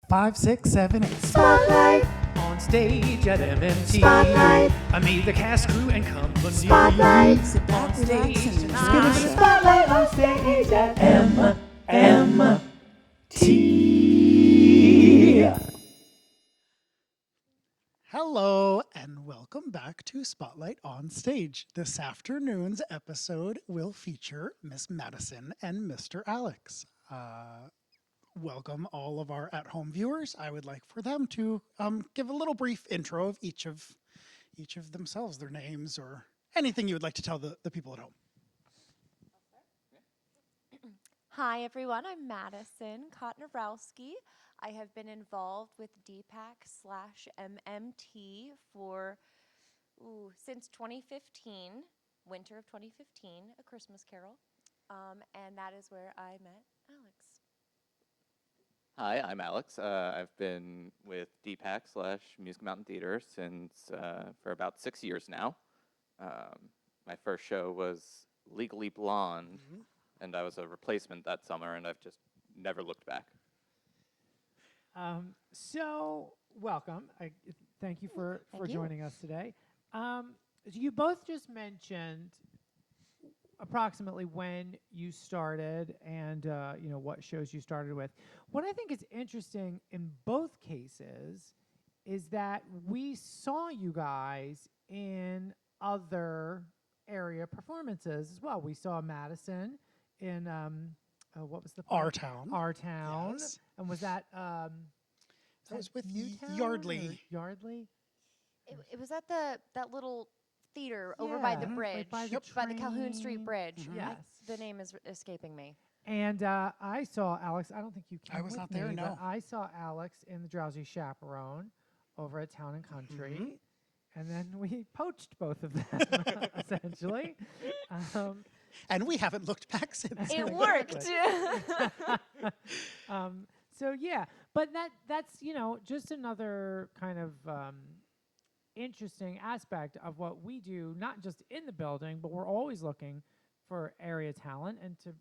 5, 6, 7, 8. Spotlight. On stage at MMT. Spotlight. I meet the cast, crew, and company. Spotlight. Sit back, on stage relax, and tonight. just give us a spotlight on stage at MMT. Hello, and welcome back to Spotlight on Stage. This afternoon's episode will feature Miss Madison and Mr. Alex. Welcome all of our at-home viewers. I would like for them to give a little brief intro of each of themselves, their names, or anything you would like to tell the people at home. Hi everyone, I'm Madison Kotnarowski. I have been involved with DPAC/MMT for since 2015, winter of 2015, A Christmas Carol, and that is where I met Alex. Hi, I'm Alex. I've been with DPAC/Music Mountain Theater since for about 6 years now. My first show was Legally Blonde, and I was a replacement that summer, and I've just never looked back. So, welcome. Thank you for Thank you. joining us today. You both just mentioned approximately when you started and what shows you started with. What I think is interesting in both cases is that we saw you guys in other area performances as well. We saw Madison in what was the play? Our Town. Our Town. Yes. And was that That was with Newtown Yardley. or Yardley? It was at that little theater over by the Yeah, bridge, like by the Yep. by the Calhoun Street train. Bridge. Yes. The name is escaping me. And I saw Alex. I don't think you came I was with not there, me, no. but I saw Alex in The Drowsy Chaperone over at Town and Country. And then we poached both of them, essentially. And we haven't looked back since. It worked. So yeah, but that's just another kind of interesting aspect of what we do, not just in the building, but we're always looking for area talent and to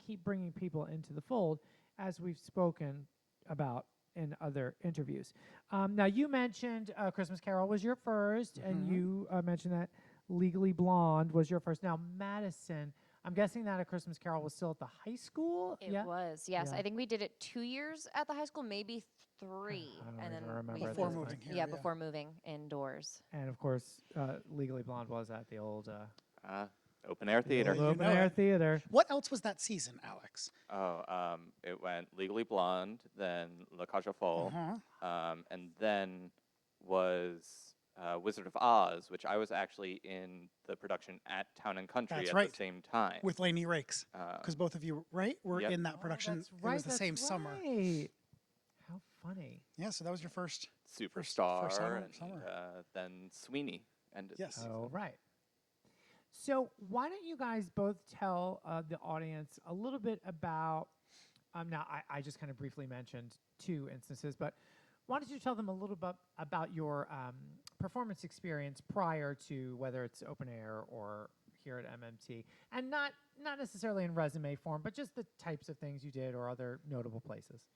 keep bringing people into the fold, as we've spoken about in other interviews. Now you mentioned Christmas Carol was your first, and you mentioned that Legally Blonde was your first. Now Madison, I'm guessing that A Christmas Carol was still at the high school. It yeah? was, yes. Yeah. I think we did it 2 years at the high school, maybe 3. I don't and even then remember we at Before this moving point. here. Yeah, before moving indoors. And of course, Legally Blonde was at the old Open air theater. You open know air it. theater. What else was that season, Alex? It went Legally Blonde, then La Cage aux Folles, and then was Wizard of Oz, which I was actually in the production at Town and Country That's at right. the same time. With Lainey Rakes. Because both of you, right, were Yep. in that production. That's right. It was the same summer. Right. How funny. Yeah, so that was your first. Superstar, summer- and then Sweeney ended. Yes. Oh, right. So why don't you guys both tell the audience a little bit about, now I just kind of briefly mentioned 2 instances, but why don't you tell them a little bit about your performance experience prior to whether it's open air or here at MMT, and not necessarily in resume form, but just the types of things you did or other notable places.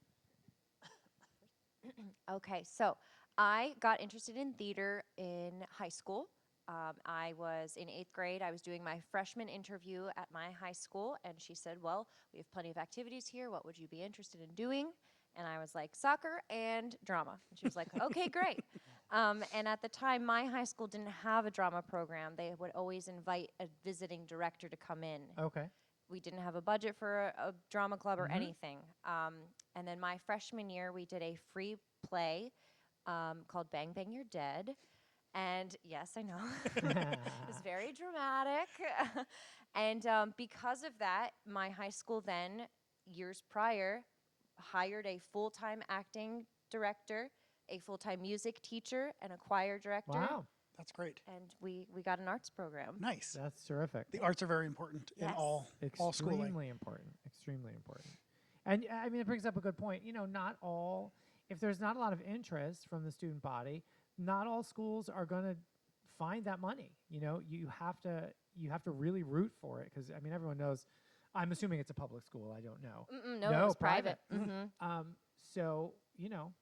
Okay, so I got interested in theater in high school. I was in 8th grade. I was doing my freshman interview at my high school, and she said, well, we have plenty of activities here. What would you be interested in doing? And I was like, soccer and drama. And she was like, okay, great. And at the time, my high school didn't have a drama program. They would always invite a visiting director to come in. Okay. We didn't have a budget for a drama club or anything. And then my freshman year, we did a free play called Bang Bang You're Dead. And yes, I know, it's very dramatic. And because of that, my high school then, years prior, hired a full-time acting director, a full-time music teacher, and a choir director. Wow. That's great. And we got an arts program. Nice. That's terrific. The arts are very important in Yes. all schooling. Extremely important. Extremely important. And I mean, it brings up a good point. Not all, if there's not a lot of interest from the student body, not all schools are going to find that money. You have to really root for it, because I mean, everyone knows I'm assuming it's a public school. I don't know. No, it was private. So you know,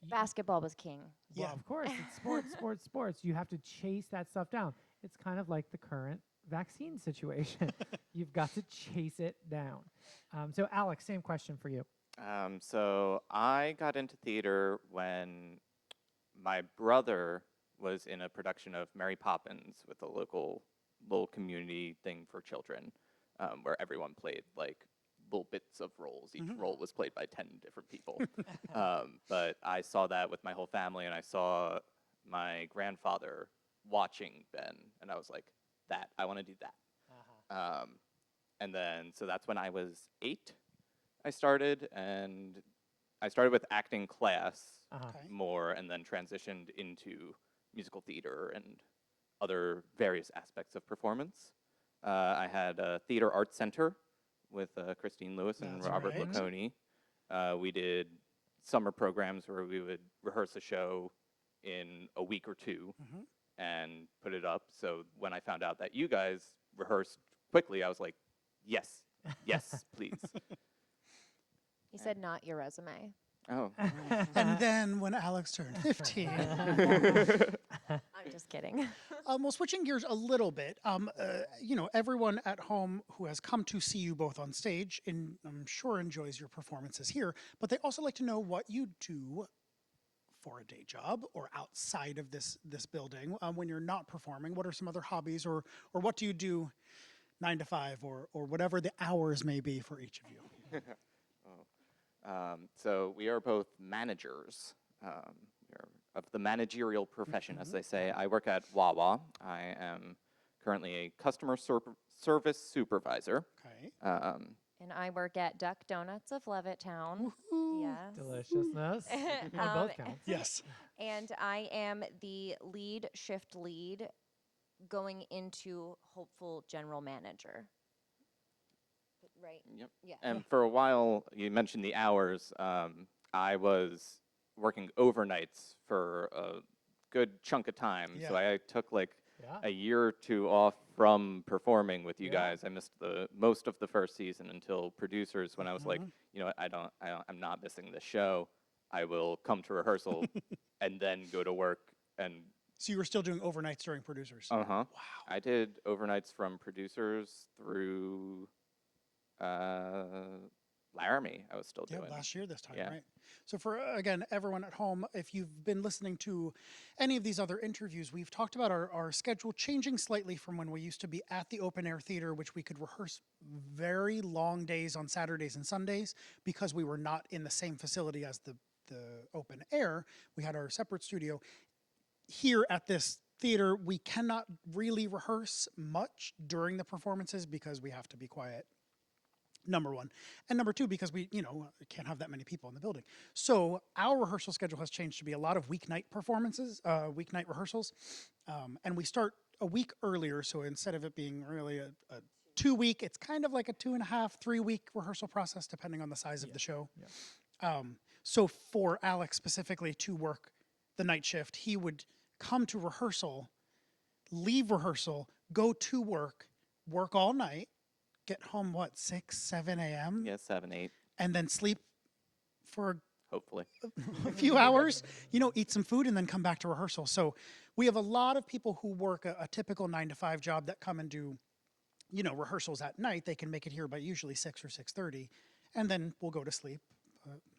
Basketball was king. well, Yeah. of course, it's sports. You have to chase that stuff down. It's kind of like the current vaccine situation. You've got to chase it down. So, Alex, same question for you. So I got into theater when my brother was in a production of Mary Poppins with a local little community thing for children, where everyone played like little bits of roles. Each role was played by 10 different people. But I saw that with my whole family, and I saw my grandfather watching Ben, and I was like, I want to do that. And then, so that's when I was 8, I started, and I started with acting class Okay. more, and then transitioned into musical theater and other various aspects of performance. I had a theater arts center with Christine Lewis and That's Robert right. Laconi. We did summer programs where we would rehearse a show in a week or two and put it up. So when I found out that you guys rehearsed quickly, I was like, yes, yes, please. He said, not your resume. Oh. And then when Alex turned 15, I'm just kidding. well, switching gears a little bit, everyone at home who has come to see you both on stage, and I'm sure enjoys your performances here, but they also like to know what you do for a day job or outside of this building when you're not performing. What are some other hobbies, or what do you do 9 to 5, or whatever the hours may be for each of you? So we are both managers we are of the managerial profession, as they say. I work at Wawa. I am currently a customer service supervisor. Okay. And I work at Duck Donuts of Levittown. Yes. Deliciousness on both counts. Yes. And I am the shift lead going into hopeful general manager. Right? Yep. Yeah. And for a while, you mentioned the hours. I was working overnights for a good chunk of time. So Yeah. I took like Yeah. a year or two off from performing with you Yeah. guys. I missed the most of the first season until producers, when I was like, you know what, I'm not missing the show. I will come to rehearsal and then go to work. And So you were still doing overnights during producers? wow, Wow. I did overnights from producers through Laramie. I was still Yeah, doing. last year this time, Yeah. right? So for, again, everyone at home, if you've been listening to any of these other interviews, we've talked about our schedule changing slightly from when we used to be at the open air theater, which we could rehearse very long days on Saturdays and Sundays because we were not in the same facility as the open air. We had our separate studio. Here at this theater, we cannot really rehearse much during the performances because we have to be quiet. Number one. And number two, because we, can't have that many people in the building. So our rehearsal schedule has changed to be a lot of weeknight performances, weeknight rehearsals. And we start a week earlier. So instead of it being really a 2-week, it's kind of like a 2.5, 3-week rehearsal process, depending on the size of the show. So for Alex specifically to work the night shift, he would come to rehearsal, leave rehearsal, go to work all night, get home, 6, 7 a.m.? Yeah, 7, 8, And then sleep for hopefully. a few hours, eat some food, and then come back to rehearsal. So we have a lot of people who work a typical 9 to 5 job that come and do, rehearsals at night. They can make it here by usually 6 or 6:30, and then we'll go to sleep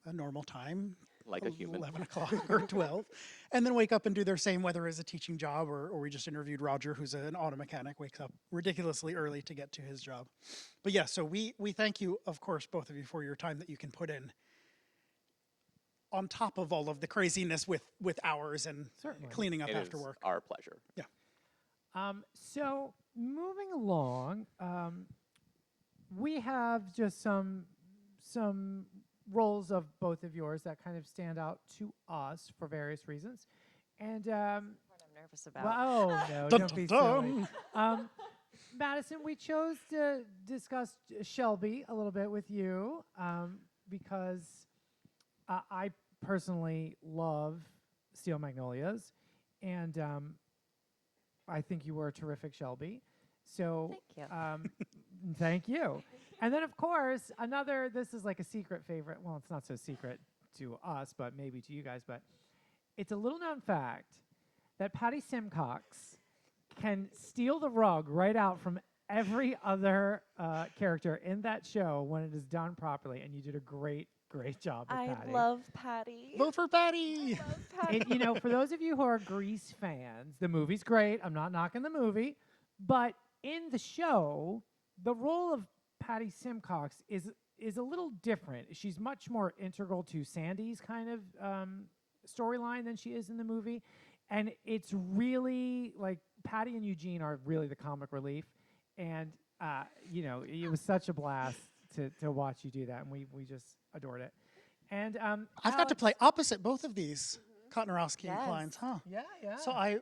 a normal time, Like a human. 11 o'clock or 12, and then wake up and do their same, whether it's a teaching job or we just interviewed Roger, who's an auto mechanic, wakes up ridiculously early to get to his job. But yeah, so we thank you, of course, both of you, for your time that you can put in on top of all of the craziness with hours and Certainly. cleaning up It after is work. our pleasure. Yeah. So moving along, we have just some roles of both of yours that kind of stand out to us for various reasons. And What I'm nervous about. well, oh no, Dun, don't be dun, silly. Madison, we chose to discuss Shelby a little bit with you because I personally love Steel Magnolias, and I think you were a terrific Shelby. So Thank you. thank you. And then, of course, this is like a secret favorite. Well, it's not so secret to us, but maybe to you guys. But it's a little known fact that Patty Simcox can steal the rug right out from every other character in that show when it is done properly, and you did a great job with I Patty. love Patty. Vote for Patty. Love Patty. You know, for those of you who are Grease fans, the movie's great. I'm not knocking the movie, but in the show, the role of Patty Simcox is a little different. She's much more integral to Sandy's kind of storyline than she is in the movie, and it's really like Patty and Eugene are really the comic relief, and you know, it was such a blast to watch you do that, and we just adored it. And I've got to play opposite both of these Kotnarowski and Yes. Kleins, huh? Yeah. So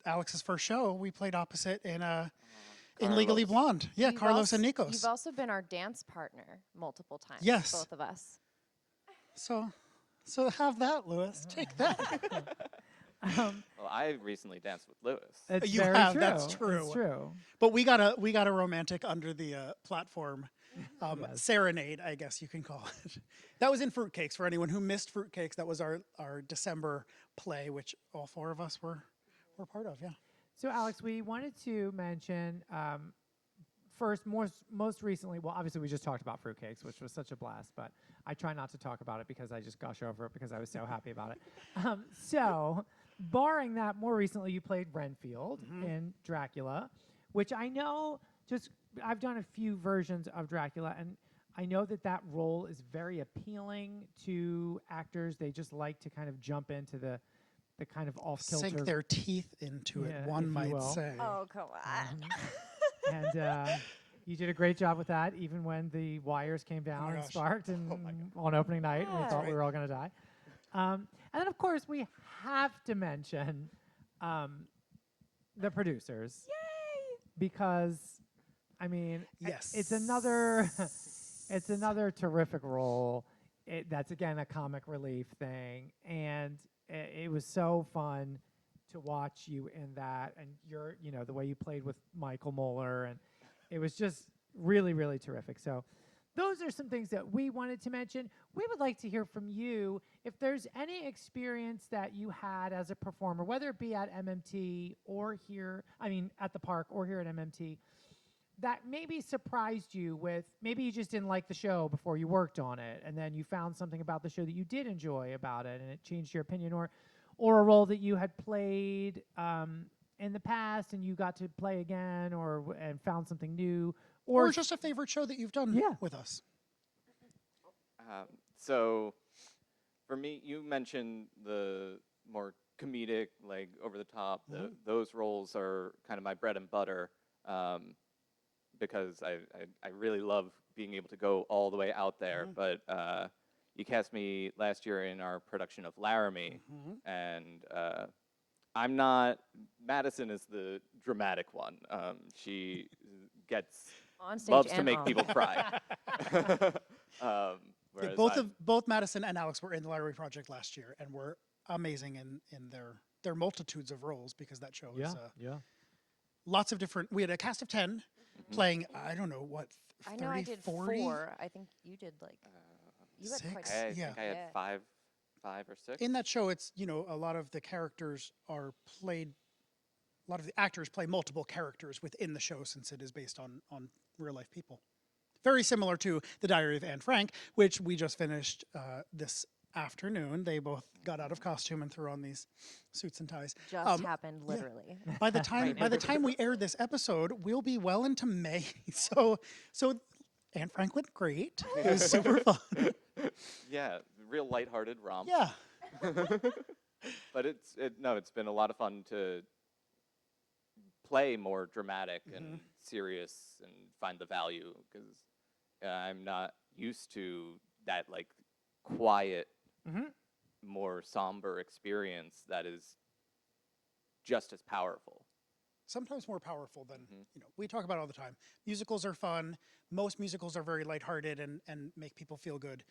Alex's first show, we played opposite in Carlos. Legally Blonde. Yeah, You've Carlos and also- Nikos. You've also been our dance partner multiple times. Yes. Both of us. So have that, Lewis. Take that. Well, I recently danced with Lewis. It's You very have, true. that's true. It's true. But we got a romantic under the platform Yes. serenade, I guess you can call it. That was in Fruitcakes. For anyone who missed Fruitcakes, that was our December play, which all four of us were part of. Yeah. So, Alex, we wanted to mention first, most recently, well, obviously, we just talked about Fruitcakes, which was such a blast, but I try not to talk about it because I just gush over it because I was so happy about it. So, barring that, more recently, you played Renfield in Dracula, which I know I've done a few versions of Dracula, and I know that role is very appealing to actors. They just like to kind of jump into the kind of off-kilter. Sink their teeth into it, Yeah, one if you might will. say. Oh, come on. And you did a great job with that, even when the wires came down my and gosh. sparked and on opening night, and we Yeah. thought we were all going to die. And then, of course, we have to mention the producers. Yay! Because, I mean, Yes. it's another terrific role. That's, again, a comic relief thing. And it was so fun to watch you in that, and the way you played with Michael Moeller, and it was just really, really terrific. So those are some things that we wanted to mention. We would like to hear from you if there's any experience that you had as a performer, whether it be at MMT or here, at the park or here at MMT, that maybe surprised you with, maybe you just didn't like the show before you worked on it, and then you found something about the show that you did enjoy about it, and it changed your opinion, or a role that you had played in the past and you got to play again, and found something new, Or just a favorite show that you've done Yeah. with us. So, for me, you mentioned the more comedic, like over the top. Those roles are kind of my bread and butter, because I really love being able to go all the way out there. But you cast me last year in our production of Laramie, and I'm not. Madison is the dramatic one. She On stage loves to and make off. people cry. Yeah, Whereas both Madison and Alex were in the Laramie Project last year and were amazing in their multitudes of roles, because that show was lots of different. We had a cast of 10 playing. I don't know what. 30, I know I did 40? 4. I think you did you had quite six? a I Yeah. think I had Yeah. five or six. In that show, it's a lot of the characters are played. A lot of the actors play multiple characters within the show, since it is based on real life people. Very similar to The Diary of Anne Frank, which we just finished this afternoon. They both got out of costume and threw on these suits and ties. just happened literally. By the time we aired this episode, we'll be well into May. So Anne Frank went great. It was super fun. Yeah, real lighthearted romp. Yeah. But it's been a lot of fun to play more dramatic and serious and find the value, because I'm not used to that like quiet, more somber experience that is just as powerful. Sometimes more powerful than, we talk about it all the time. Musicals are fun. Most musicals are very lighthearted and make people feel good.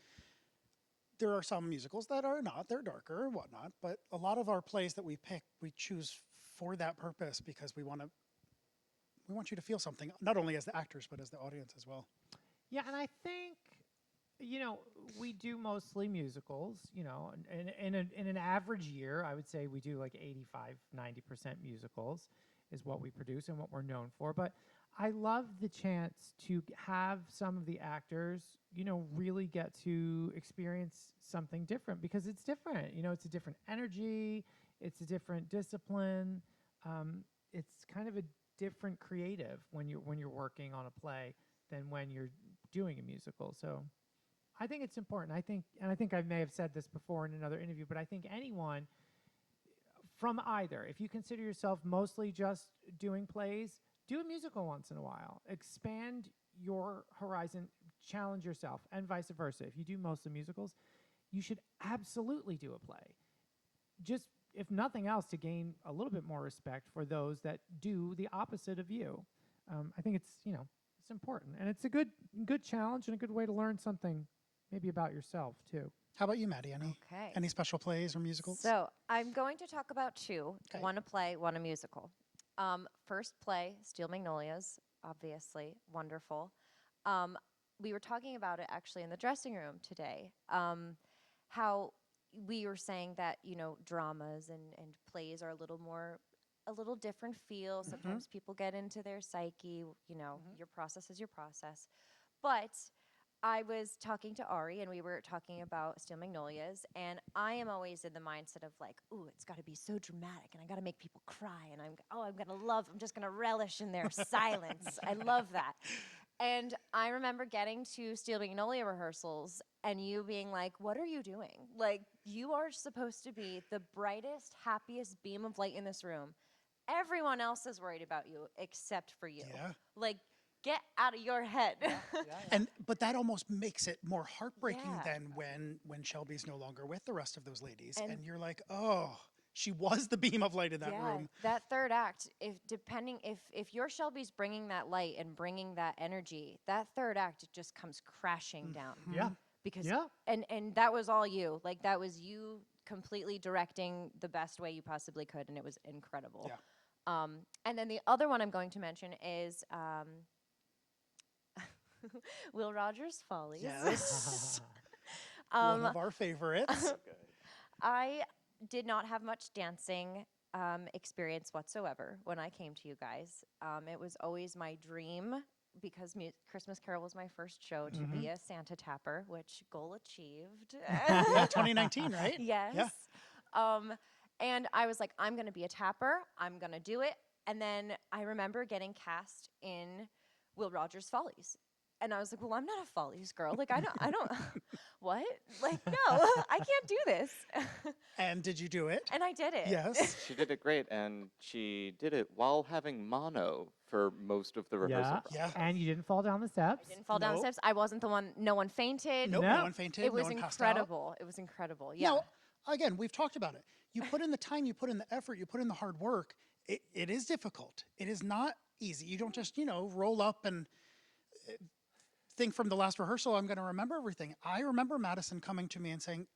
There are some musicals that are not. They're darker and whatnot. But a lot of our plays that we pick, we choose for that purpose, because we want you to feel something, not only as the actors, but as the audience as well. Yeah, and I think you know, we do mostly musicals, you know, in an average year, I would say we do like 85-90% musicals is what we produce and what we're known for. But I love the chance to have some of the actors, you know, really get to experience something different because it's different. You know, it's a different energy, it's a different discipline. It's kind of a different creative when you're working on a play than when you're doing a musical. So I think it's important. I think I may have said this before in another interview, but I think anyone from either, if you consider yourself mostly just doing plays, do a musical once in a while. Expand your horizon, challenge yourself, and vice versa. If you do mostly musicals, you should absolutely do a play. Just if nothing else, to gain a little bit more respect for those that do the opposite of you. I think it's, you know, it's important, and it's a good challenge and a good way to learn something maybe about yourself too. How about you, Maddie? Okay. Any special plays or musicals? So I'm going to talk about two. Okay. One a play, one a musical. First play, Steel Magnolias, obviously, wonderful. We were talking about it actually in the dressing room today. How we were saying that, you know, dramas and plays are a little different feel. Sometimes people get into their psyche, you know, your process is your process. But I was talking to Ari, and we were talking about Steel Magnolias, and I am always in the mindset of like, ooh, it's got to be so dramatic, and I got to make people cry, and I'm just gonna relish in their silence. I love that. And I remember getting to Steel Magnolia rehearsals, and you being like, what are you doing? Like, you are supposed to be the brightest, happiest beam of light in this room. Everyone else is worried about you except for you. Yeah. Like, get out of your head. But that almost makes it more heartbreaking Yeah. than when Shelby's no longer with the rest of those ladies, and And- you're like, oh, she was the beam of light in that room. That third act, if your Shelby's bringing that light and bringing that energy, that third act it just comes crashing down. Yeah. Because Yeah. and that was all you. Like that was you completely directing the best way you possibly could, and it was incredible. Yeah. And then the other one I'm going to mention is Will Rogers' Follies. Yes. Um, One of our favorites. I did not have much dancing experience whatsoever when I came to you guys. It was always my dream because Christmas Carol was my first show to be a Santa tapper, which goal achieved. Yeah, 2019, right? Yes. Yeah. And I was like, I'm going to be a tapper. I'm going to do it. And then I remember getting cast in Will Rogers' Follies. And I was like, well, I'm not a Follies girl. Like, I don't, what? Like, no, I can't do this. And did you do it? And I did it. Yes. She did it great, and she did it while having mono for most of the rehearsal Yeah. process. Yeah. And you didn't fall down the steps. I didn't fall down the Nope. steps. I wasn't the one. No one fainted. Nope, No. no one fainted. It was no one passed out. incredible. It was incredible. Yeah. Now, again, we've talked about it. You put in the time, you put in the effort, you put in the hard work. It is difficult. It is not easy. You don't just, roll up and think from the last rehearsal, I'm going to remember everything. I remember Madison coming to me and saying,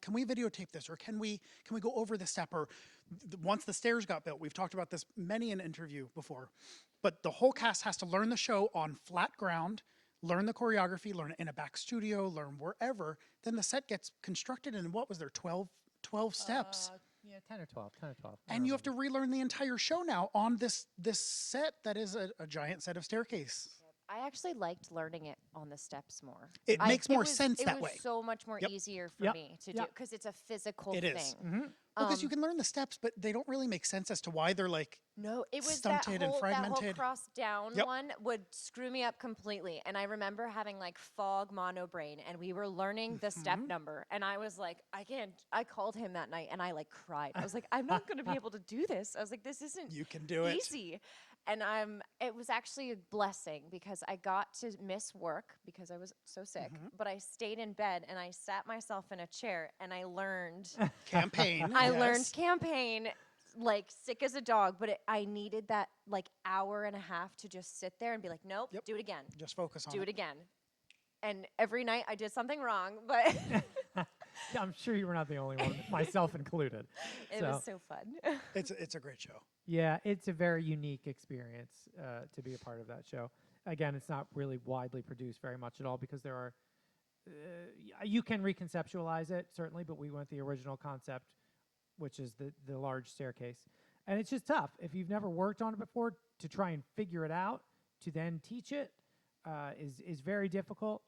can we videotape this? Or can we go over this step? Or once the stairs got built, we've talked about this many in an interview before, but the whole cast has to learn the show on flat ground, learn the choreography, learn it in a back studio, learn wherever. Then the set gets constructed in, what was there, 12 steps? Yeah, 10 or 12. And you have to relearn the entire show now on this set that is a giant set of staircase. I actually liked learning it on the steps more. It makes more sense it that was way. so much more Yep. easier for Yep. me to do Yep. because it's a physical It thing. is. Because you can learn the steps, but they don't really make sense as to why they're like, No, it was stunted and that whole fragmented. cross down Yep. one would screw me up completely. And I remember having like fog mono brain, and we were learning the step number, and I was like, I can't. I called him that night, and I like cried. I was like, I'm not going to be able to do this. I was like, this isn't you can do it. easy. And it was actually a blessing because I got to miss work because I was so sick. But I stayed in bed and I sat myself in a chair and I learned. Campaign. I yes. learned campaign like sick as a dog, but I needed that like hour and a half to just sit there and be like, nope, Yep. do it again, Just focus on do it again. And every night I did something wrong, but Yeah, I'm sure you were not the only one, myself included. it So, was so fun. It's a great show. yeah, it's a very unique experience to be a part of that show. Again, it's not really widely produced very much at all because there are you can reconceptualize it certainly, but we went the original concept, which is the large staircase, and it's just tough if you've never worked on it before to try and figure it out to then teach it is very difficult,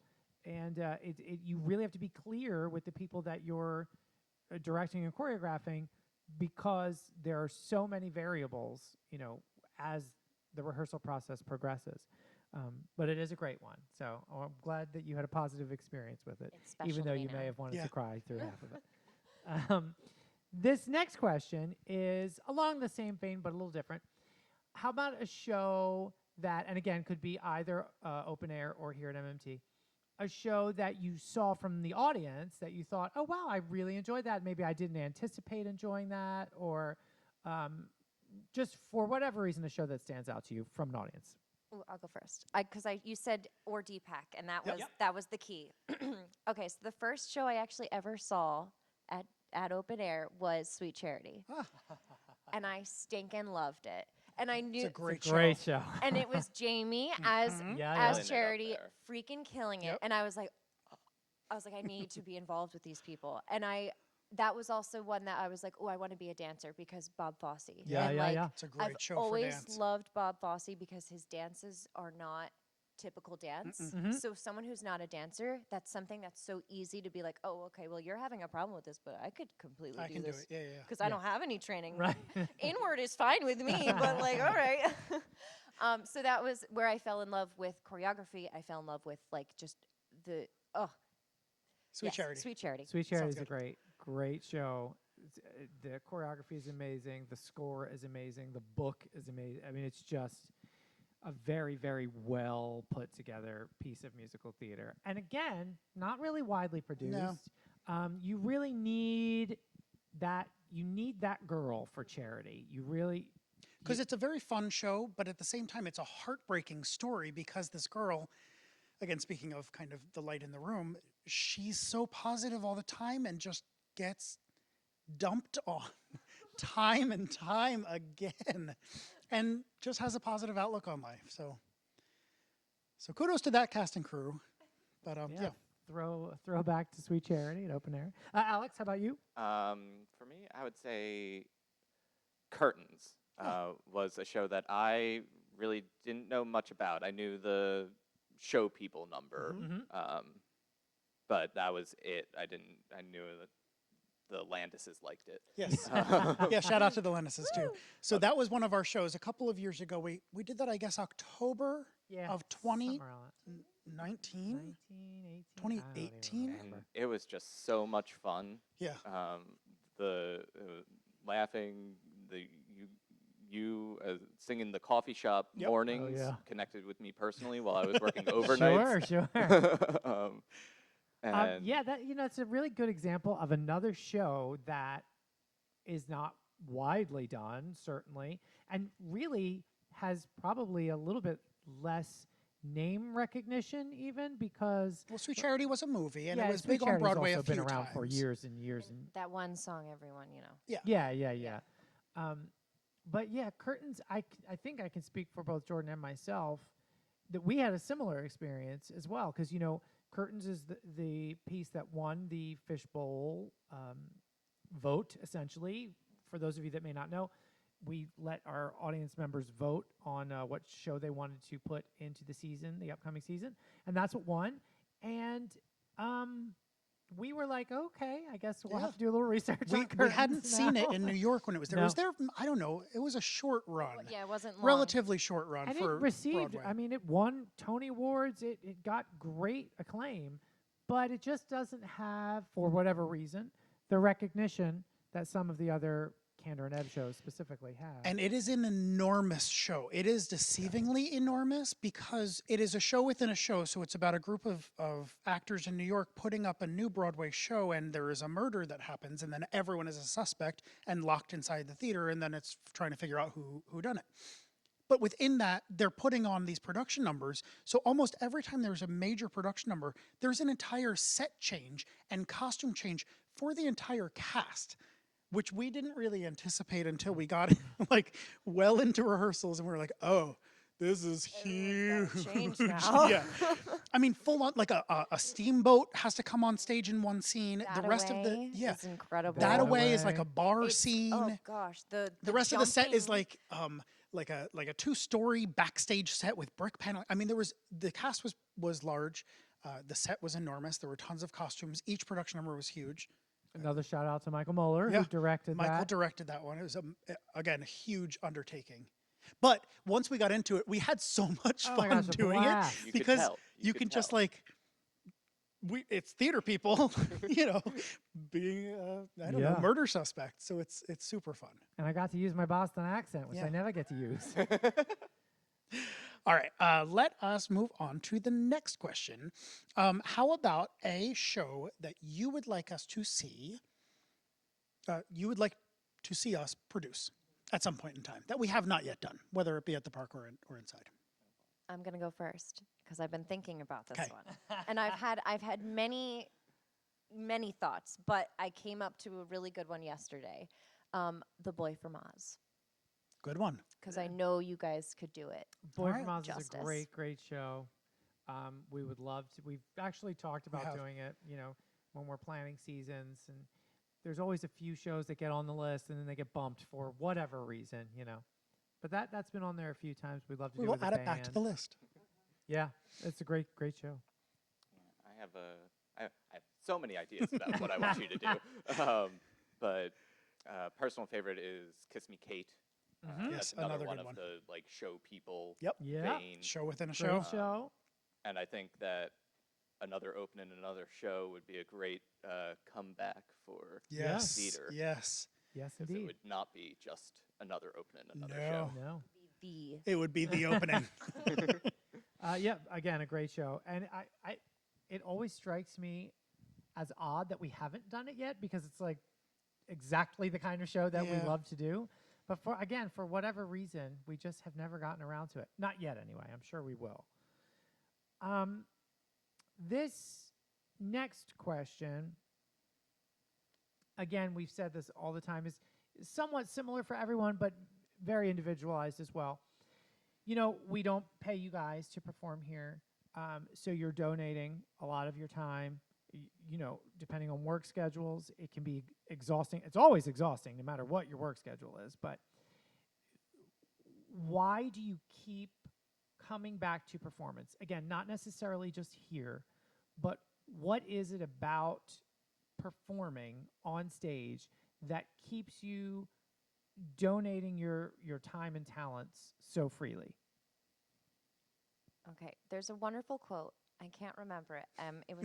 and you really have to be clear with the people that you're directing and choreographing because there are so many variables, as the rehearsal process progresses. But it is a great one. So I'm glad that you had a positive experience with it, It's special even to though me you now. may have wanted Yeah. to cry through half of it. This next question is along the same vein, but a little different. How about a show that, and again, could be either open air or here at MMT, a show that you saw from the audience that you thought, oh, wow, I really enjoyed that. Maybe I didn't anticipate enjoying that, or just for whatever reason, a show that stands out to you from an audience. Ooh, I'll go first. Because you said or Deepak, and that Yep. was that was the key. Okay, so the first show I actually ever saw at open air was Sweet Charity, and I stinking loved it. And I knew It's a great Great show. show. and it was Jamie as Mhm. Yeah, as Killing it up Charity, there. freaking killing it. Yep. And I was like, I need to be involved with these people. And that was also one that I was like, oh, I want to be a dancer because Bob Fosse. Yeah, and yeah, like, yeah. It's a great I've show for always dance. loved Bob Fosse because his dances are not typical dance. Mhm. So someone who's not a dancer, that's something that's so easy to be like, oh, okay, well, you're having a problem with this, but I could completely I do can do this it. Yeah, yeah. because Yeah. I don't have any training. Right. Inward is fine with me, but like, all right. So that was where I fell in love with choreography. I fell in love with like just the Sweet Charity. Sweet Charity. Sweet Charity is Sounds a good. great show. The choreography is amazing. The score is amazing. The book is amazing. I mean, it's just a very, very well put together piece of musical theater. And again, not really widely produced. You really need that. You need that girl for Charity. You really. Because it's a very fun show, but at the same time, it's a heartbreaking story because this girl, again, speaking of kind of the light in the room, she's so positive all the time and just gets dumped on time and time again and just has a positive outlook on life. So kudos to that cast and crew. But yeah. Throw back to Sweet Charity at open air. Alex, how about you? For me, I would say Curtains was a show that I really didn't know much about. I knew the show people number, Mhm. but that was it. I knew that the Landises liked it. Yes. Yeah, shout out to the Lennises too. So that was one of our shows a couple of years ago. We did that, I guess, October Yeah. of somewhere around that. 2019. 19, 18. I don't even 2018? remember. And it was just so much fun. Yeah. The laughing, you singing the coffee shop Yep. mornings Oh, yeah. connected with me personally while I was working overnights. Sure. And Yeah, it's a really good example of another show that is not widely done, certainly, and really has probably a little bit less name recognition, even because Well, Sweet Charity was a movie, and yeah, it was Sweet big on Charity's Broadway also a few been around times. for years and years, and That one song, everyone, yeah. But yeah, Curtains. I think I can speak for both Jordan and myself that we had a similar experience as well, because Curtains is the piece that won the Fishbowl vote, essentially. For those of you that may not know, we let our audience members vote on what show they wanted to put into the upcoming season, and that's what won. And we were like, okay, I guess we'll have to do a little research on We Curtains hadn't seen it now. in New York when it was there. No. Was there? I don't know. It was a short run, Yeah, it wasn't long. relatively short run And for it received, Broadway. I mean, it won Tony Awards. It got great acclaim, but it just doesn't have, for whatever reason, the recognition that some of the other Candor and Ebb shows specifically have. And it is an enormous show. It is deceivingly enormous because it is a show within a show. So it's about a group of actors in New York putting up a new Broadway show, and there is a murder that happens, and then everyone is a suspect and locked inside the theater, and then it's trying to figure out who done it. But within that, they're putting on these production numbers. So almost every time there's a major production number, there's an entire set change and costume change for the entire cast, which we didn't really anticipate until we got like well into rehearsals, and we were like, oh, this is Everyone's huge. gotta change now. Yeah. I mean, full on, like a steamboat has to come on stage in one scene. That the rest of the, away yeah. is incredible. That That away is like away. a bar It's- scene. Oh gosh, The rest of the set is jumping- like a 2-story backstage set with brick paneling. I mean, the cast was large. The set was enormous. There were tons of costumes. Each production number was huge. Another shout out to Michael Muller Yeah, who directed Michael that. directed that one. It was again a huge undertaking. But once we got into it, we had so much Oh my fun gosh, a doing blast. it You could because tell. you could can just tell. like it's theater people, being I don't know, Yeah. murder suspects. So it's super fun. And I got to use my Boston accent, which Yeah. I never get to use. All right, let us move on to the next question. How about a show that you would like us to see? You would like to see us produce at some point in time that we have not yet done, whether it be at the park or inside. I'm gonna go first because I've been thinking about this 'Kay. one, and I've had many thoughts, but I came up to a really good one yesterday. The Boy from Oz, Good one. because I know you guys could do it. Boy Alright. from Oz is a Justice. great show. We would love to. We've actually talked about have. doing it, when we're planning seasons. And there's always a few shows that get on the list and then they get bumped for whatever reason. But that's been on there a few times. We'd love to We do will it as a add it back to band. the list. Yeah, it's a great show. I have so many ideas about what I want you to do. But personal favorite is Kiss Me Kate. Mhm. Yes, That's another another one good of one. the show people Yep. Yeah. vein. Show within a Great show. show. And I think that another open in another show would be a great comeback for Yes. theater. Yes. Yes, 'Cause it indeed. would not be just another open in another No. show. No. The It would be the opening. Yeah, again, a great show. And it always strikes me as odd that we haven't done it yet because it's like exactly the kind of show that we Yeah. love to do. But for whatever reason, we just have never gotten around to it. Not yet, anyway. I'm sure we will. This next question, again, we've said this all the time, is somewhat similar for everyone, but very individualized as well. We don't pay you guys to perform here, so you're donating a lot of your time. Depending on work schedules, it can be exhausting. It's always exhausting, no matter what your work schedule is. But why do you keep coming back to performance? Again, not necessarily just here, but what is it about performing on stage that keeps you donating your time and talents so freely? Okay, there's a wonderful quote. I can't remember it. It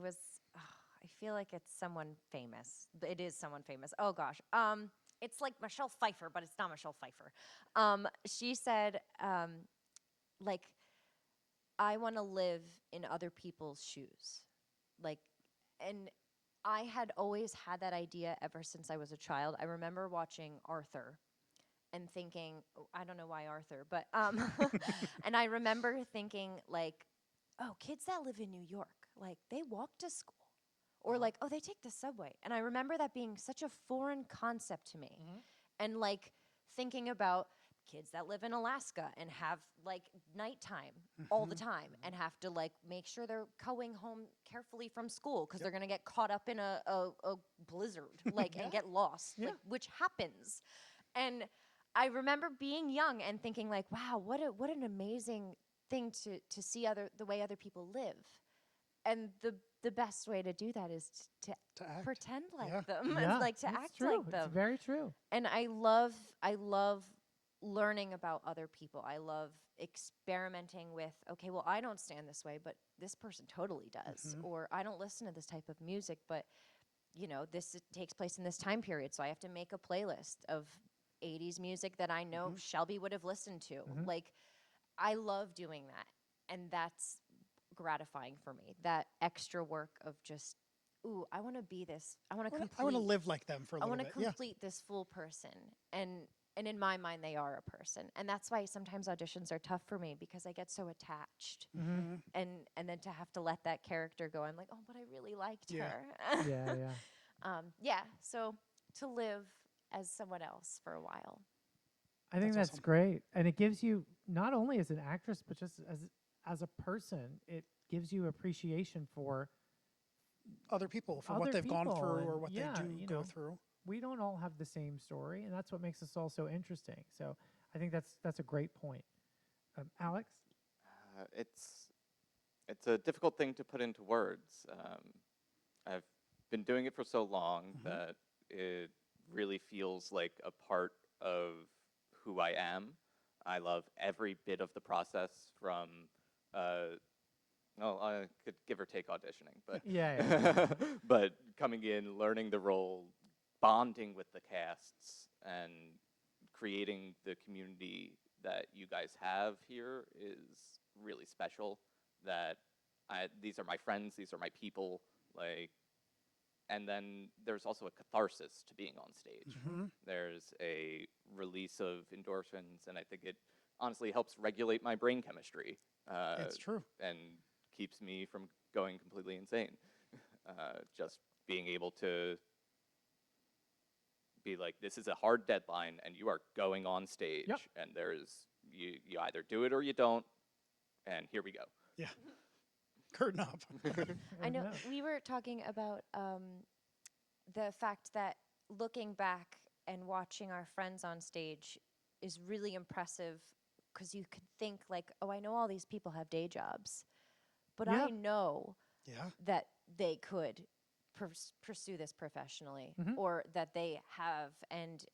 was. I feel like it's someone famous. It is someone famous. Oh gosh. It's like Michelle Pfeiffer, but it's not Michelle Pfeiffer. She said, like, I want to live in other people's shoes, like, and I had always had that idea ever since I was a child. I remember watching Arthur and thinking, I don't know why Arthur, but and I remember thinking like, oh, kids that live in New York, like they walk to school, or like, oh, they take the subway. And I remember that being such a foreign concept to me, and like thinking about kids that live in Alaska and have like nighttime all the time and have to like make sure they're going home carefully from school because they're gonna get caught up in a blizzard like and get lost, like, which happens. And I remember being young and thinking like, wow, what an amazing thing to see the way other people live. And the best way to do that is to act. pretend like Yeah. them, Yeah, like to it's act true. like them. It's very true. And I love learning about other people. I love experimenting with, okay, well, I don't stand this way, but this person totally does. Or I don't listen to this type of music, but this takes place in this time period, so I have to make a playlist of 80s music that I know Shelby would have listened to. Like, I love doing that, and that's gratifying for me. That extra work of just, ooh, I want to be this. I want to complete. I want to live like them for a I little want bit. to complete this full person, and in my mind, they are a person, and that's why sometimes auditions are tough for me because I get so attached, and then to have to let that character go, I'm like, oh, but I really liked Yeah. her. Yeah. Yeah. So to live as someone else for a while. I think That's that's awesome. great, and it gives you not only as an actress, but just as a person, it gives you appreciation for Other people for what other they've gone people, through or and what they yeah, do go through. we don't all have the same story, and that's what makes us all so interesting. So I think that's a great point. Alex? It's a difficult thing to put into words. I've been doing it for so long that it really feels like a part of who I am. I love every bit of the process from, well, I could give or take auditioning, but Yeah. but coming in, learning the role, bonding with the casts, and creating the community that you guys have here is really special. That these are my friends, these are my people, like, and then there's also a catharsis to being on stage. There's a release of endorphins, and I think it honestly helps regulate my brain chemistry. It's true. And keeps me from going completely insane. Just being able to be like, this is a hard deadline, and you are going on stage, and there's you either do it or you don't, and here we go. Yeah. Curtain up. I know we were talking about the fact that looking back and watching our friends on stage is really impressive because you could think like, oh, I know all these people have day jobs, but I know Yeah. that they could pursue this professionally, or that they have and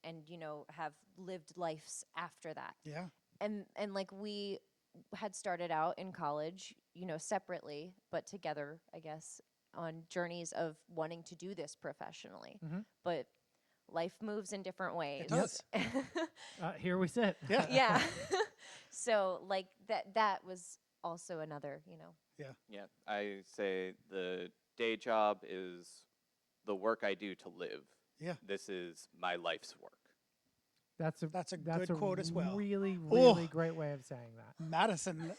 have lived lives after that. Yeah. And like we had started out in college, separately, but together, I guess, on journeys of wanting to do this professionally. But life moves in different ways. It does. Here we sit. Yeah. Yeah. So like that was also another, Yeah, I say the day job is the work I do to live. Yeah. This is my life's work. That's a good quote as well. Really, Oh. really great way of saying that. Madison's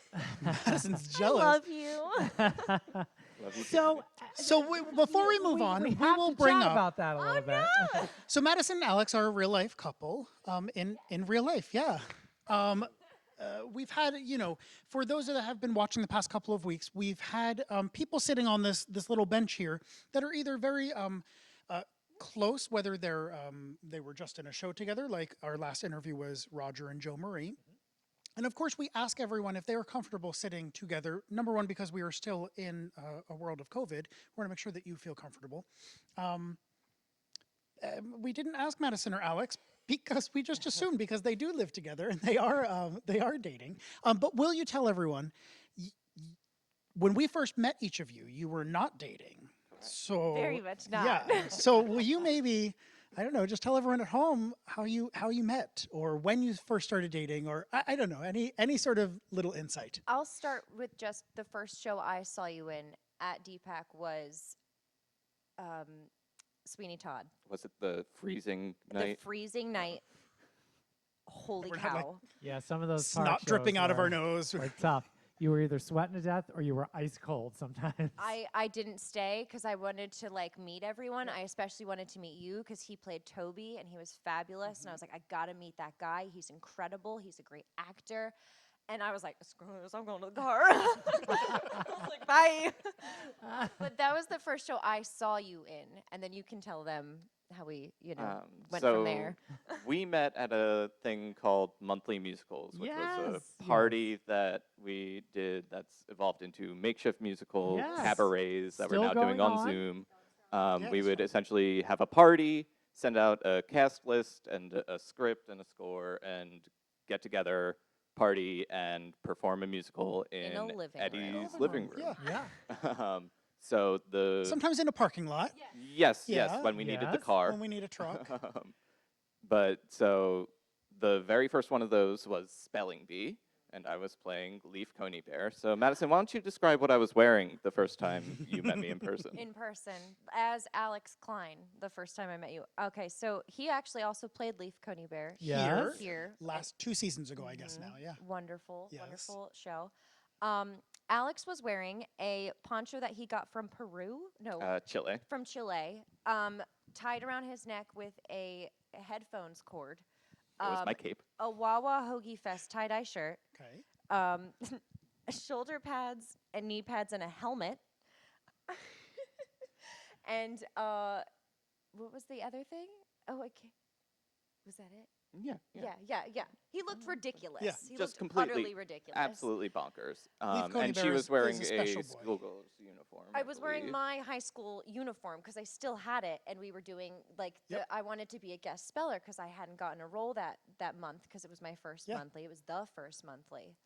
I jealous. love you. Love you too. So, So before we move on, we have will to bring chat up. about that a little bit. So Madison and Alex are a real life couple. In real life, yeah. We've had, for those that have been watching the past couple of weeks, we've had people sitting on this little bench here that are either very close, whether they were just in a show together, like our last interview was Roger and Joe Marie. And of course, we ask everyone if they are comfortable sitting together. Number one, because we are still in a world of COVID, we want to make sure that you feel comfortable. We didn't ask Madison or Alex because we just assumed because they do live together and they are dating. But will you tell everyone, when we first met each of you, you were not dating. So Very much not. Yeah. So will you maybe, I don't know, just tell everyone at home how you met or when you first started dating, or I don't know, any sort of little insight. I'll start with just the first show I saw you in at DPAC was Sweeney Todd. Was it the freezing night? The freezing night. Holy We're not, like, cow. Yeah, some of those Snot park dripping shows out of our were, nose. were tough. You were either sweating to death or you were ice cold sometimes. I didn't stay because I wanted to meet everyone. I especially wanted to meet you because he played Toby and he was fabulous. And I was like, I gotta meet that guy. He's incredible. He's a great actor. And I was like, screw this, I'm going to the car. I was like, bye. But that was the first show I saw you in. And then you can tell them how we, went so from there. we met at a thing called Monthly Musicals, which was Yes. a party that we did that's evolved into makeshift musical Yes. cabarets that Still we're now doing going on on? Zoom. Yeah, We that's would right. essentially have a party, send out a cast list and a script and a score, and get together, party, and perform a musical in a living Eddie's room. living room. Yeah. Yeah. So the Sometimes in a parking lot yes, Yeah. when we needed the Yes. car. when we need a truck. But so the very first one of those was Spelling Bee, and I was playing Leaf Coney Bear. So Madison, why don't you describe what I was wearing the first time you met me in person? In person as Alex Klein the first time I met you. Okay, so he actually also played Leaf Coney Bear Yes. here. Last 2 seasons ago, I guess now, yeah. Wonderful, Yes. wonderful show. Alex was wearing a poncho that he got from Peru. No, Chile. from Chile. Tied around his neck with a headphones cord. It was my cape. a Wawa Hoagie Fest tie-dye shirt, Okay. shoulder pads and knee pads and a helmet. And what was the other thing? Oh, okay. Was that it? Yeah. Yeah. He looked ridiculous. Yeah. He Just looked completely, utterly ridiculous. absolutely bonkers. Cody And she Bear was is wearing a a special boy. schoolgirl's uniform. I was wearing believe. my high school uniform because I still had it, and we were doing I wanted to be a guest speller because I hadn't gotten a role that month because it was my first Yeah. monthly. It was the first monthly.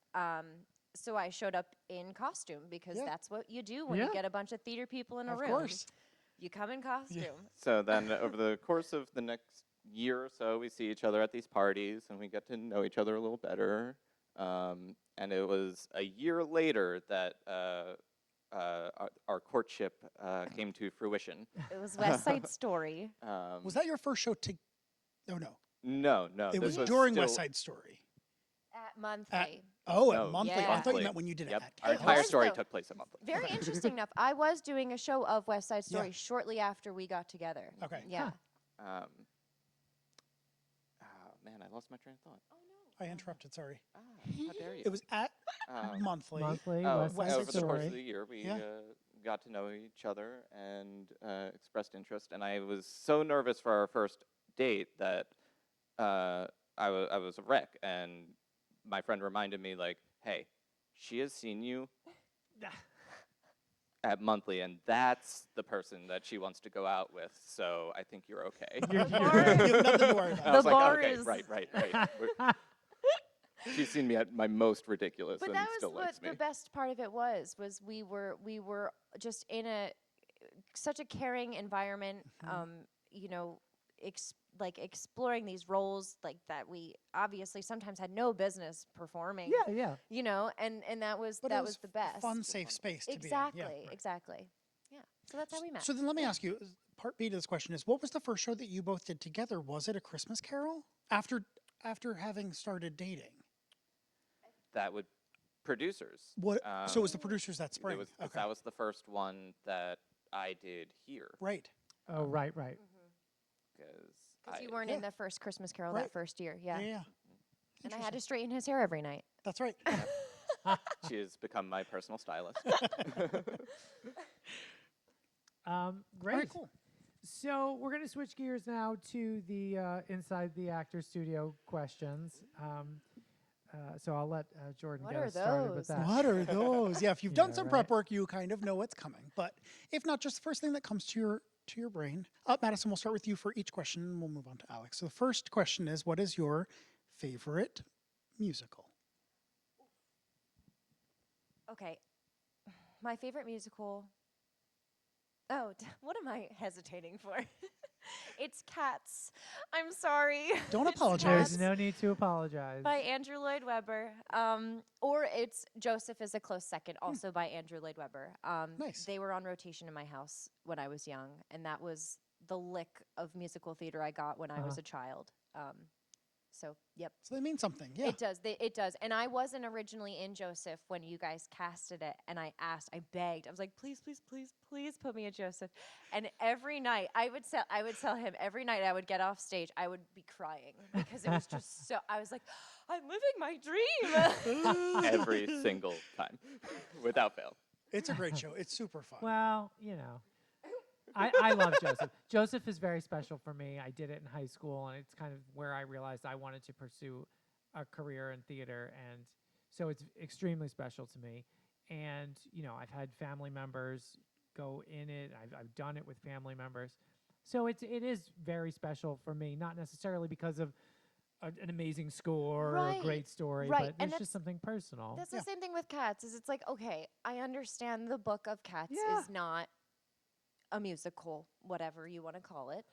So I showed up in costume because Yeah. that's what you do when Yeah. you get a bunch of theater people in a Of room. course. You come in costume. So then, over the course of the next year or so, we see each other at these parties, and we get to know each other a little better. And it was a year later that our courtship came to fruition. It was West Side Story. Was that your first show to? Oh no, No. it this was during still, West Side Story. At monthly. Oh, No, at monthly. Yeah. I thought you monthly. meant when you did Yep. it at Our It entire was, story though. took place at monthly. Very interesting enough. I was doing a show of West Side Story Yeah. shortly after we got together. Okay. Yeah. Huh. Man, I lost my train of thought. I interrupted. Sorry. How dare you? It was at Um, monthly. Monthly, Oh, West West Side over the course of the Story. year, we Yeah. got to know each other and expressed interest. And I was so nervous for our first date that I was a wreck. And my friend reminded me, like, hey, she has seen you at monthly, and that's the person that she wants to go out with. So I think you're okay. You're- The you're- bar- You have nothing to worry And about. I was The like, bar okay, is- right. She's seen me at my most ridiculous But and that was still what likes me. the best part of it was we were just in such a caring environment, you know, exploring these roles like that we obviously sometimes had no business performing. Yeah. You know, and that was But it that was the best. Fun, safe space to Exactly, be in. Yeah. exactly. Yeah. So that's how we met. So then let me ask you, part B to this question is, what was the first show that you both did together? Was it A Christmas Carol? After having started dating? That would producers. What? So it was the producers that It spring. was, Okay. That was the first one that I did here. Right. Oh, right. Because you weren't in the first Christmas Carol Right. that first year. Yeah. Yeah. And I had to straighten his hair every night. That's right. She has become my personal stylist. Great. All right, cool. So we're going to switch gears now to the inside the actor studio questions. So I'll let Jordan What get are us started with those? that. What are those? Yeah, if you've done Yeah, some right. prep work, you kind of know what's coming. But if not, just the first thing that comes to your brain. Madison, we'll start with you for each question, and we'll move on to Alex. So the first question is, what is your favorite musical? Okay. My favorite musical. Oh, what am I hesitating for? It's Cats. I'm sorry. Don't It's apologize. There's no need to apologize. by Andrew Lloyd Webber. Or it's Joseph is a close second, also by Andrew Lloyd Webber. Nice. They were on rotation in my house when I was young, and that was the lick of musical theater I got when I was Uh-huh. a child. So, yep. So they mean something. Yeah. It does. It does. And I wasn't originally in Joseph when you guys casted it. And I begged. I was like, please put me in Joseph. And every night I would tell him every night I would get off stage, I would be crying because it was just so, I was like, I'm living my dream. Every single time, without fail. It's a great show. It's super fun. Well, I love Joseph. Joseph is very special for me. I did it in high school, and it's kind of where I realized I wanted to pursue a career in theater, and so it's extremely special to me. And I've had family members go in it. I've done it with family members, so it is very special for me. Not necessarily because of an amazing score or a Right, great story, right. but And there's that's- just something personal. That's the same thing with Cats. Is it's like, okay, I understand the book of Cats Yeah. is not a musical, whatever you want to call it.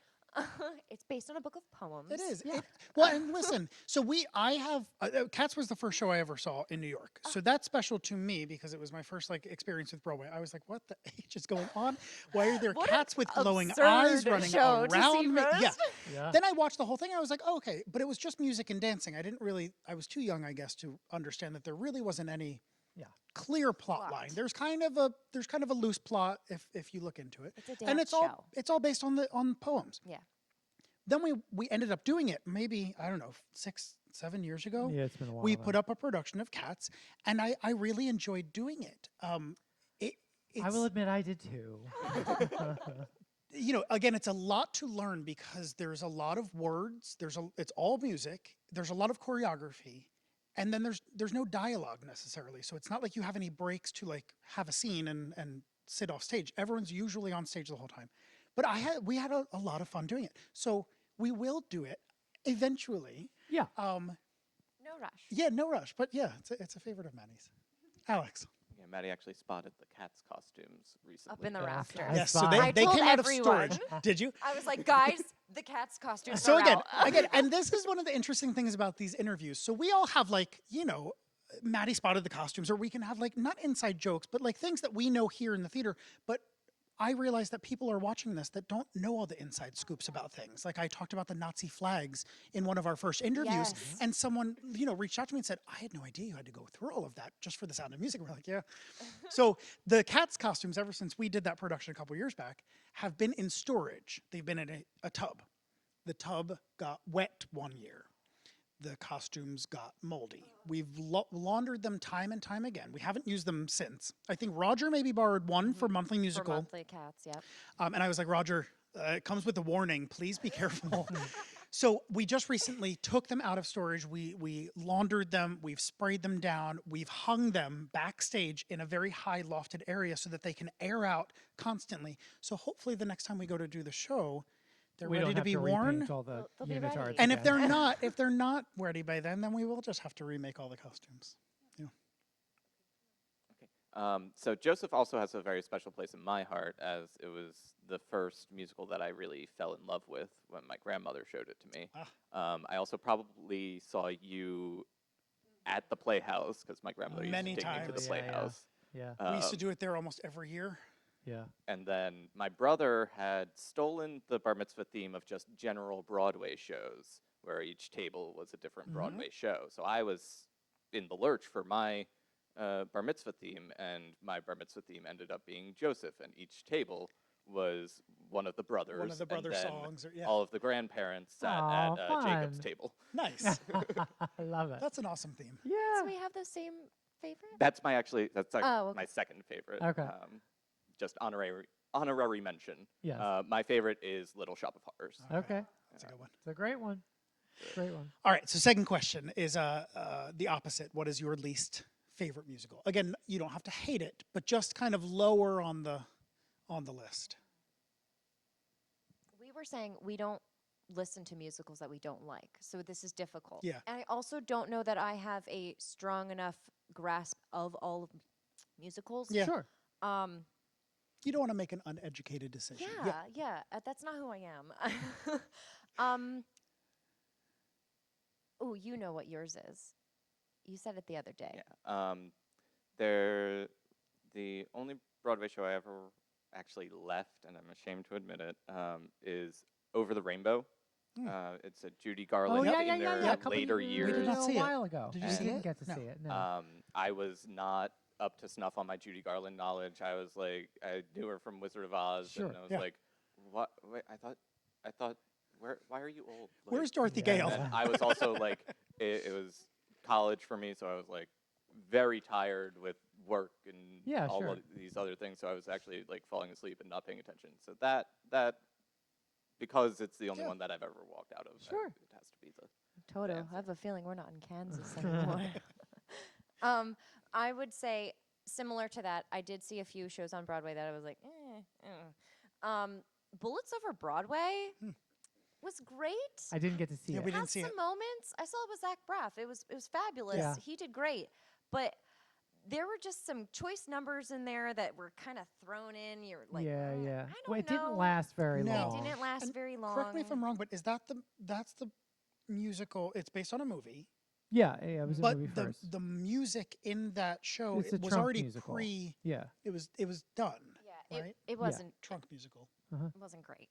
It's based on a book of poems. It is. Yeah. Well, and listen, so I have, Cats was the first show I ever saw in New York. So that's special to me because it was my first experience with Broadway. I was like, what the H is going on? Why are there What an cats with glowing eyes absurd running show to see around me? Yeah. first. Yeah. Then I watched the whole thing. I was like, oh, okay. But it was just music and dancing. I was too young, I guess, to understand that there really wasn't any Yeah. clear plot line. Plot. There's kind of a loose plot if you look into it. It's a And dance it's show. all based on poems. Yeah. then we ended up doing it maybe, I don't know, 6-7 years ago. Yeah, it's been a while. We then. put up a production of Cats, and I really enjoyed doing it. I will It's, admit I did too. you know, again, it's a lot to learn because there's a lot of words. It's all music. There's a lot of choreography, and then there's no dialogue necessarily. So it's not like you have any breaks to like have a scene and sit off stage. Everyone's usually on stage the whole time. But we had a lot of fun doing it. So we will do it eventually. Yeah. No rush. Yeah, no rush. But yeah, it's a favorite of Maddie's. Alex. Yeah, Maddie actually spotted the Cats costumes recently. Up in the Yeah. rafters. I Yes, so spy. they told came out of everyone. storage. Did you? I was like, guys, the Cats costumes So are again, out. and this is one of the interesting things about these interviews. So we all have like, you know, Maddie spotted the costumes, or we can have like not inside jokes, but like things that we know here in the theater. But I realize that people are watching this that don't know all the inside scoops about things. Like I talked about the Nazi flags in one of our first interviews, Yes. and someone, you know, reached out to me and said, I had no idea you had to go through all of that just for the Sound of Music. And we're like, yeah. So the Cats costumes, ever since we did that production a couple years back, have been in storage. They've been in a tub. The tub got wet one year. The costumes got moldy. We've laundered them time and time again. We haven't used them since. I think Roger maybe borrowed one for monthly For musical. monthly Cats, yep. And I was like, Roger, it comes with a warning. Please be careful. So we just recently took them out of storage. We laundered them. We've sprayed them down. We've hung them backstage in a very high lofted area so that they can air out constantly. So hopefully the next time we go to do the show, they're we ready don't to have be to worn. repaint all the They'll be unitards ready. And if again. they're not ready by then we will just have to remake all the costumes. Yeah. So Joseph also has a very special place in my heart, as it was the first musical that I really fell in love with when my grandmother showed it to me. I also probably saw you at the Playhouse, because my grandmother Many used to take me to the times. Yeah, yeah. Playhouse. Yeah. We used to Um, do it there almost every year. Yeah. And then my brother had stolen the bar mitzvah theme of just general Broadway shows, where each table was a different Broadway show. So I was in the lurch for my bar mitzvah theme, and my bar mitzvah theme ended up being Joseph, and each table was one of the brothers. One of the brother and then songs. Or, yeah. all of the grandparents sat Aw, at Jacob's fun. table. Nice. I love it. That's an awesome theme. So Yeah. we have the same favorite? That's like Oh, okay. my second favorite. Okay. Just honorary mention. Yes. My favorite is Little Shop of Horrors. Okay. That's a good one. It's a great one. Great one. All right. So second question is the opposite. What is your least favorite musical? Again, you don't have to hate it, but just kind of lower on the list. We were saying we don't listen to musicals that we don't like. So this is difficult. Yeah. And I also don't know that I have a strong enough grasp of all of musicals. Yeah. Sure. You don't want to make an uneducated decision. Yeah. That's not who I am. Oh, you know what yours is. You said it the other day. Yeah. The only Broadway show I ever actually left, and I'm ashamed to admit it, is Over the Rainbow. It's a Judy Garland Oh, in their yeah, a couple later years. We did years. not see a it. while ago. Did you I see didn't it? get to No. see it. No. I was not up to snuff on my Judy Garland knowledge. I was like, I knew her from Wizard of Oz, Sure, and I was yeah. like, what? Wait, I thought, why are you old? Like, Where's Dorothy Yeah. Gale? and then I was also like, it was college for me, so I was like very tired with work and Yeah, all sure. of these other things. So I was actually like falling asleep and not paying attention. So that because it's the only Yeah. one that I've ever walked out of, Sure. it has to be the Toto, answer. I have a feeling we're not in Kansas anymore. I would say similar to that. I did see a few shows on Broadway that I was like, Bullets Over Broadway was great. I didn't get to see Yeah, it. we didn't Had see some it. moments. I saw it with Zach Braff. It was fabulous. Yeah. He did great, but there were just some choice numbers in there that were kind of thrown in. You're like, yeah. I Well, don't it didn't know." last very No. long. It didn't last And very long. Correct me if I'm wrong, but that's the musical? It's based on a movie, Yeah, it was a but movie the first. the music in that show It's a it was trunk already musical. it was done. Yeah, right? it wasn't Trunk musical. it wasn't great.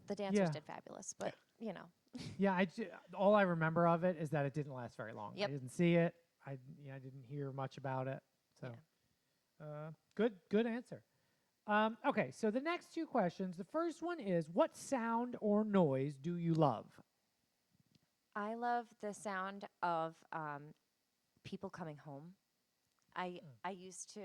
The dancers Yeah. did fabulous, but you know, Yeah, all I remember of it is that it didn't last very long. Yep. I didn't see it. I didn't hear much about it. So, good answer. Okay, so the next two questions. The first one is, what sound or noise do you love? I love the sound of people coming home. I used to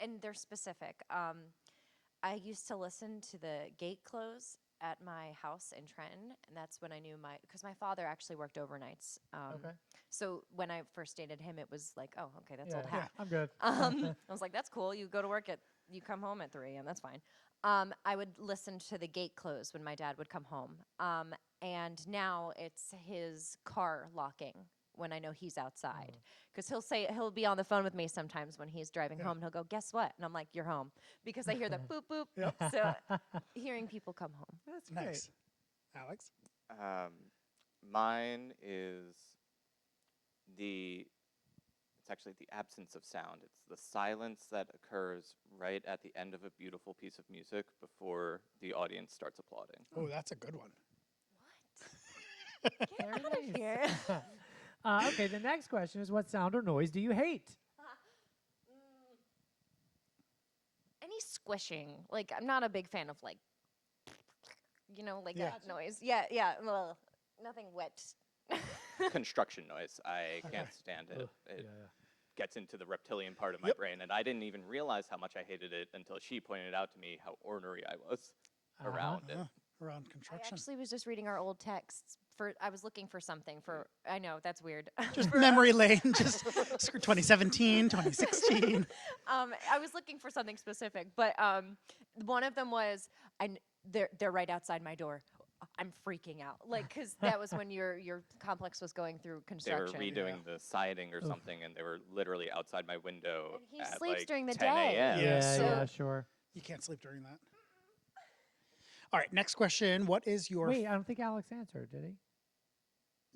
and they're specific. I used to listen to the gate close at my house in Trenton, and that's when I knew because my father actually worked overnights. Okay. So when I first dated him, it was like, oh, okay, that's old Yeah, hat. I'm good. I was like, that's cool. You go to work you come home at 3 a.m. That's fine. I would listen to the gate close when my dad would come home. And now it's his car locking when I know he's outside. Because he'll be on the phone with me sometimes when he's driving home, and he'll go, guess what? And I'm like, you're home. Because I hear the boop, boop. So hearing people come home. That's great. Nice. Alex? Mine is it's actually the absence of sound. It's the silence that occurs right at the end of a beautiful piece of music before the audience starts applauding. Oh, that's a good one. Get Very out of nice. here. Okay, the next question is, what sound or noise do you hate? Any squishing. Like, I'm not a big fan of, like Yeah. that noise. Yeah. Ugh. Nothing wet. Construction noise. I can't stand it. Ugh, It yeah. gets into the reptilian part of my Yep. brain, and I didn't even realize how much I hated it until she pointed out to me how ornery I was around it. Around I construction. actually was just reading our old texts. I was looking for something for. I know that's weird. Just memory lane, just 2017, 2016. I was looking for something specific, but one of them was, they're right outside my door. I'm freaking out, like, because that was when your complex was going through They were construction. redoing the siding or something, and they were literally outside my window And he at sleeps like during the 10 day. a.m. Yeah, Yeah, so- sure. You can't sleep during that. All right, next question. What is your Wait, I don't think Alex answered, did he?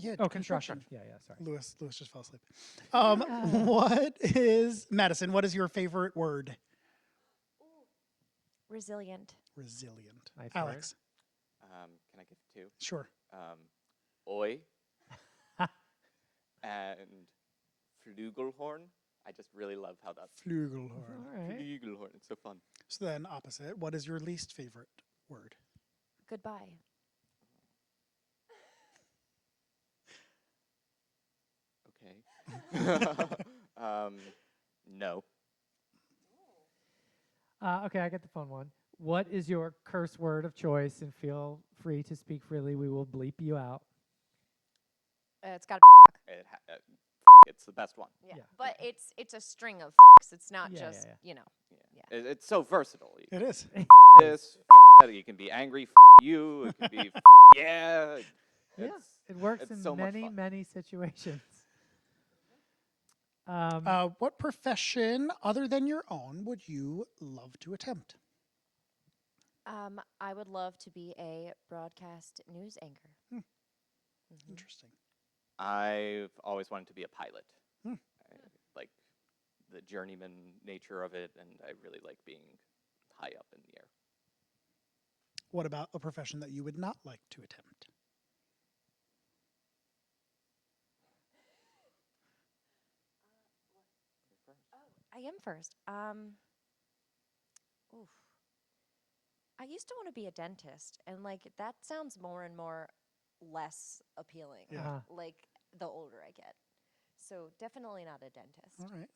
yeah, Oh, construction. Yeah, sorry. Lewis just fell asleep. What is Madison? What is your favorite word? Resilient. Resilient. Nice Alex. Can I give two? Sure. Oi and flugelhorn. I just really love how that's Flugelhorn. All right. flugelhorn. It's so fun. So then opposite. What is your least favorite word? Goodbye. Okay. No. Okay, I get the phone one. What is your curse word of choice? And feel free to speak freely. We will bleep you out. It's got It's the best one. yeah. Yeah. But it's a string of It's not Yeah, just yeah. Yeah. It's so versatile. You It is. can this, that, you can be angry, you. It can be yeah. Yeah, It's, it works it's in so much many, fun. many situations. What profession other than your own would you love to attempt? I would love to be a broadcast news anchor. Interesting. I've always wanted to be a pilot. Hmm. I like the journeyman nature of it, and I really like being high up in the air. What about a profession that you would not like to attempt? I am first. Oof. I used to want to be a dentist, and like that sounds more and more less appealing. Yeah. Like the older I get, so definitely not a dentist. All right.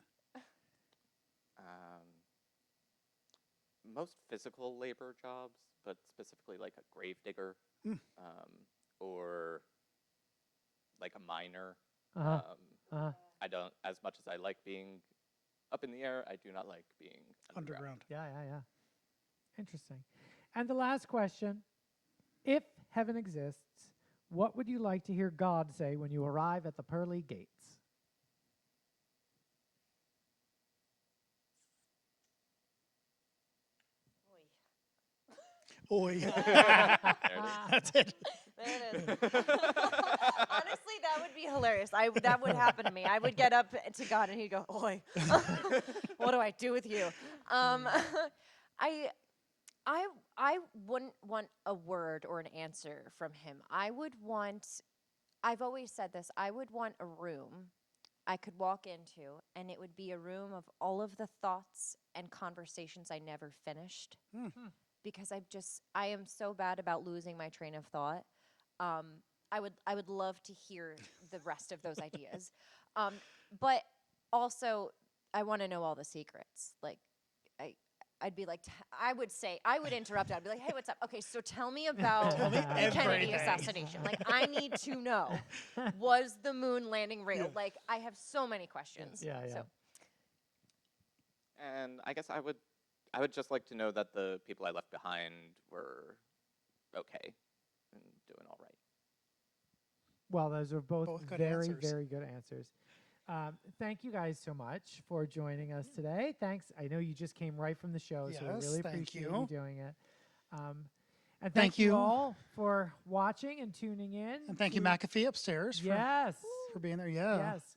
Most physical labor jobs, but specifically like a grave digger, Mm. or like a miner. Uh-huh. Uh-huh. I don't, as much as I like being up in the air, I do not like being underground. Underground. Yeah. Interesting. And the last question. If heaven exists, what would you like to hear God say when you arrive at the pearly gates? Oi. There it is. That's it. There it is. Honestly, that would be hilarious. That would happen to me. I would get up to God and he'd go, "Oi, what do I do with you?" I wouldn't want a word or an answer from him. I would want. I've always said this. I would want a room I could walk into, and it would be a room of all of the thoughts and conversations I never finished. Because I am so bad about losing my train of thought. I would love to hear the rest of those ideas. But also, I want to know all the secrets. Like, I'd be like, I would interrupt. I'd be like, hey, what's up? Okay, so tell me about Tell me the Kennedy everything. assassination. Like, I need to know, was the moon landing real? Yeah. Like, I have so many questions. Yeah, yeah. So, And I guess I would just like to know that the people I left behind were okay and doing all right. Well, those are both, Both good very, answers. very good answers. Thank you guys so much for joining us today. Thanks. I know you just came right from the show, so I Yes, really thank appreciate you. you doing it. And Thank thank you you. all for watching and tuning in. And thank you, to- McAfee upstairs, Yes. for being there. Yeah. Yes.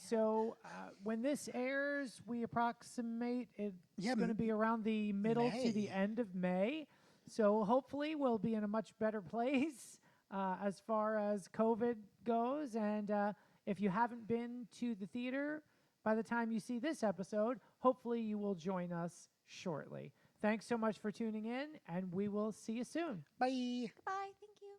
So when this airs, we approximate it's Yeah, going to be around the middle to the May. end of May. So hopefully we'll be in a much better place as far as COVID goes. And if you haven't been to the theater by the time you see this episode, hopefully you will join us shortly. Thanks so much for tuning in, and we will see you soon. Bye. bye. Thank you.